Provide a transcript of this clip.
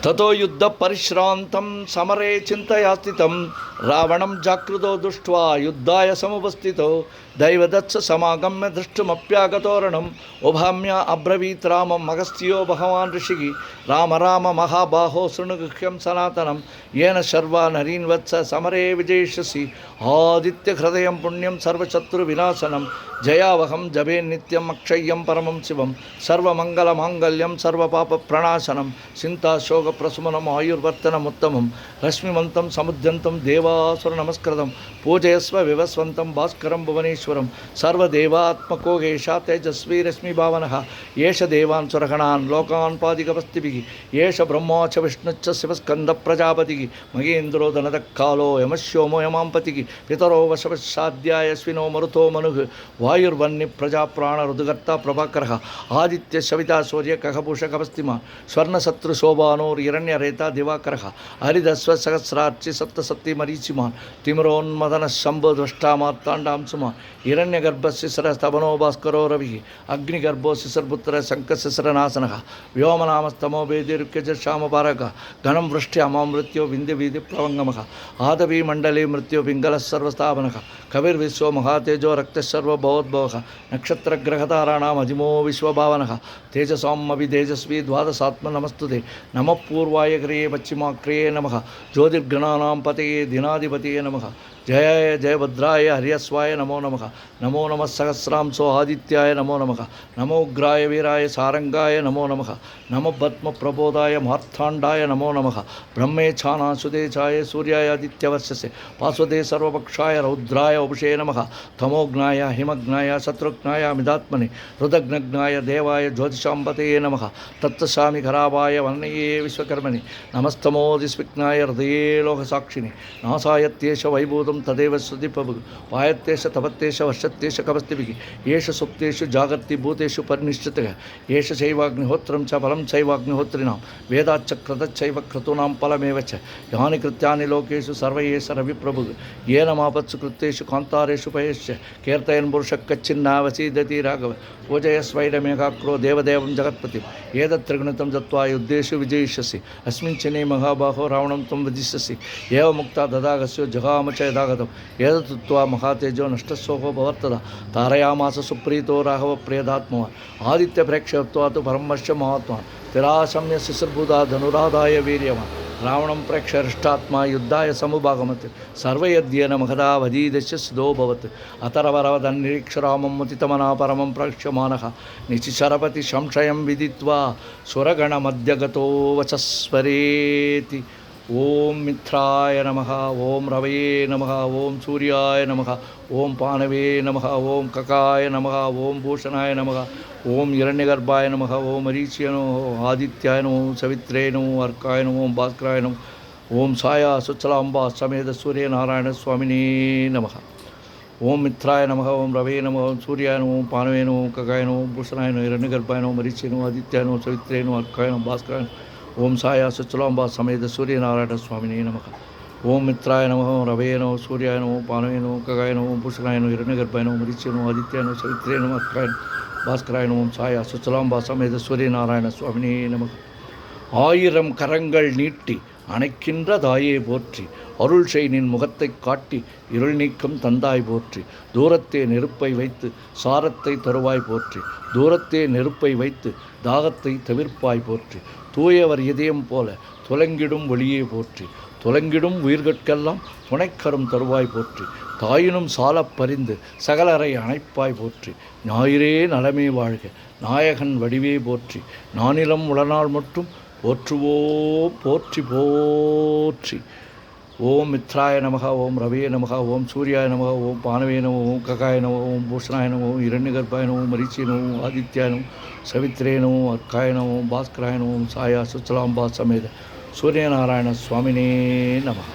ततो युद्ध परिश्रांतं समरे चिंतया स्थितं रावणं जाकृतो दृष्ट्वा युद्धाय समुपस्थितो दैवदत्स समागम्य दृष्टुमप्यागतोरणम् उभाम्या अब्रवीत् रामम् अगस्त्यो भगवान् ऋषिः राम राम महाबाहो शृणुगुह्यं सनातनं येन शर्वा नरीन् वत्स समरे विजयिष्यसि आदित्यहृदयं पुण्यं सर्वशत्रुविनाशनं जयावहं जपे नित्यम् अक्षय्यं परमं शिवं सर्वमङ्गलमाङ्गल्यं सर्वपापप्रणाशनं चिन्ताशोकप्रशमनम् आयुर्वर्धनमुत्तमं रश्मिमन्तं समुद्यन्तं देवासुरनमस्कृतं पूजयस्व विवस्वन्तं भास्करं भुवनेश्वरं सर्वदेवात्मको एषा तेजस्वी रश्मिभावनः एष देवान् सुरगणान् लोकान् पादिकवस्तिभिः एष ब्रह्मा च विष्णुश्च शिवस्कन्दप्रजापतिः महेन्द्रो धनदक्कालो यमस्योमो यमांपतिः पितरो वशवशाद्याय अश्विनो मरुतो मनुः वायुर्वन्यप्रजाप्राणऋदुगर्ता प्रभाकरः आदित्य सविता सूर्य कखभूषकवस्तिमा स्वर्णशत्रुशोभानोर्हिरण्यरेता दिवाकरः हरिदस्वसहस्रार्चि सप्तसप्ति मरीचिमान् तिमिरोन्मदनः शम्भुद्वष्टा मार्ताण्डां सुमान् हिरण्यगर्भशिशिरस्तवनो भास्करो रविः अग्निगर्भो शिशिरपुत्रः शङ्खशिशिरनाशनः व्योमनामस्तमो वेदिरुक्यजश्यामपारकः घनं वृष्ट्यामां मृत्यो विन्ध्यवीधिप्लवङ्गमः आदवीमण्डले मृत्यो पिङ्गलः सर्वस्थापनः कविर्विश्वो महातेजो रक्तशर्वभवोद्भवः नक्षत्रग्रहताराणाम् अजिमो विश्वभावनः तेजसामपि तेजस्वी द्वादशात्म नमस्तुते नमः पूर्वाय क्रिये पश्चिमाक्रिये नमः ज्योतिर्गणानां पतये दिनाधिपतये नमः जय जय भद्राय हर्यस्वाय नमो नमः नमो नमः सहस्रांशो आदित्याय नमो नमः नमो उग्राय वीराय सारंगाय नमो नमः नमो पद्मप्रबोधाय मार्थाण्डाय नमो नमः ब्रह्मेच्छानासुदेशाय सूर्याय आदित्यवर्षसे पार्श्वदे सर्वपक्षाय रौद्राय उपुषे नमः तमोघ्नाय हिमघ्नाय शत्रुघ्नाय मिदात्मने रुदघ्नघ्नाय देवाय ज्योतिषाम्पतये नमः तत्तस्वामि खराबाय वर्णये विश्वकर्मणे नमस्तमोदिस्विघ्नाय हृदये लोकसाक्षिणे नासायत्येष वैभूत तदेव श्रुतिप्रभु वायत्तेश तपत्तेश वर्षत्तेश कवस्तिभिः येष सुप्तेषु जागर्ति भूतेषु परिनिश्चितः येष चैवाग्निहोत्रं च फलं चैवाग्निहोत्रिणां वेदाच्चक्रतश्चैव क्रतूनां फलमेव च यानि कृत्यानि लोकेषु सर्व एष रविप्रभुः येन मापत्सु कृत्येषु कान्तारेषु पयश्च कीर्तयन् पुरुषः कच्चिन्नावसीदति राघव पूजयस्वैरमेकाग्रो देवदेवं जगत्पतिम् एतत्त्रिगुणितं दत्त्वा युद्धेषु विजयिष्यसि अस्मिन् चिने महाबाहो रावणं त्वं वधिष्यसि एव मुक्ता ददागस्यो जगाम च यदागतम् एतत्त्वा महातेजो नष्टस्वोहो भवर्तदा तारयामास सुप्रीतो राघव प्रियदात्मवान् आदित्यप्रेक्ष्यत्वा तु परमश्च महात्मान् तिराशम्य शिशिर्भूता धनुराधाय वीर्यवान् रावणं प्रेक्ष्य हृष्टात्मा युद्धाय समुभागमत् सर्वयद्येन महदा वधीदस्य सिद्धोऽभवत् अतरवरवदन्निरीक्षरामं मुदितमना परमं प्रक्ष्यमाणः निशिशरपति संशयं विदित्वा सुरगणमध्यगतो वचस्वरेति ओम मित्राय नमः ओम रवये नमः ओम सूर्याय नमः ओम पाणवे नमः ओम ककाय नमः ओम भूषणाय नमः ओम हिरण्यगर्भाय नमः ओम मरीचिय नमः आदित्याय नमः सवित्रे नमः अर्काय नमः ओम भास्कराय नमः ओम साया सुचलाम्बा समेत सूर्य नारायण स्वामिने नमः ओम मित्राय नमः ओम रवये नमः ओम सूर्याय नमः ओम पाणवे नमः ककाय नमः भूषणाय नमः हिरण्यगर्भाय नमः मरीचिय नमः आदित्याय नमः सवित्रे नमः अर्काय नमः भास्कराय ओम साया सुचलाम्बा समेत सूर्य नारायण स्वामिने नमः ओम मित्राय नमः ओम रवये नमः सूर्याय नमः पाणवे नमः ककाय नमः भूषणाय नमः हिरण्यगर्भाय नमः मरीचिय नमः आदित्याय नमः सवित्रे नमः अर्काय भास्कराय नमः ओम साया सुचलाम्बा समेत सूर्य नारायण स्वामिने नमः ஆயிரம் கரங்கள் நீட்டி அணைக்கின்ற தாயே போற்றி அருள் செய் நின் முகத்தை காட்டி இருள் நீக்கம் தந்தாய் போற்றி தூரத்தே நெருப்பை வைத்து சாரத்தை தருவாய் போற்றி தூரத்தே நெருப்பை வைத்து தாகத்தை தவிர்ப்பாய் போற்றி தூயவர் இதயம் போல துலங்கிடும் ஒளியே போற்றி துலங்கிடும் உயிர்கட்கெல்லாம் துணைக்கரும் தருவாய் போற்றி தாயினும் சாலப் பரிந்து சகலரை அணைப்பாய் போற்றி ஞாயிறே நலமே வாழ்க நாயகன் வடிவே போற்றி நானிலம் உளநாள் மட்டும் போற்றுவோ போற்றி போற்றி ஓம் மித்ராய நமக ஓம் ரவியே நமக ஓம் சூர்யாய நமக ஓம் பானவே நம ஓம் ககாய நம ஓம் பூஷணாய நம ஓம் இரண்யகர்பாய நம மரீச்சிய நம ஆதித்யாய நம சவித்ரே நம அர்க்காய நம பாஸ்கராய நம சாயா சுச்சலாம்பா சமேத சூரியநாராயண சுவாமினே நமக.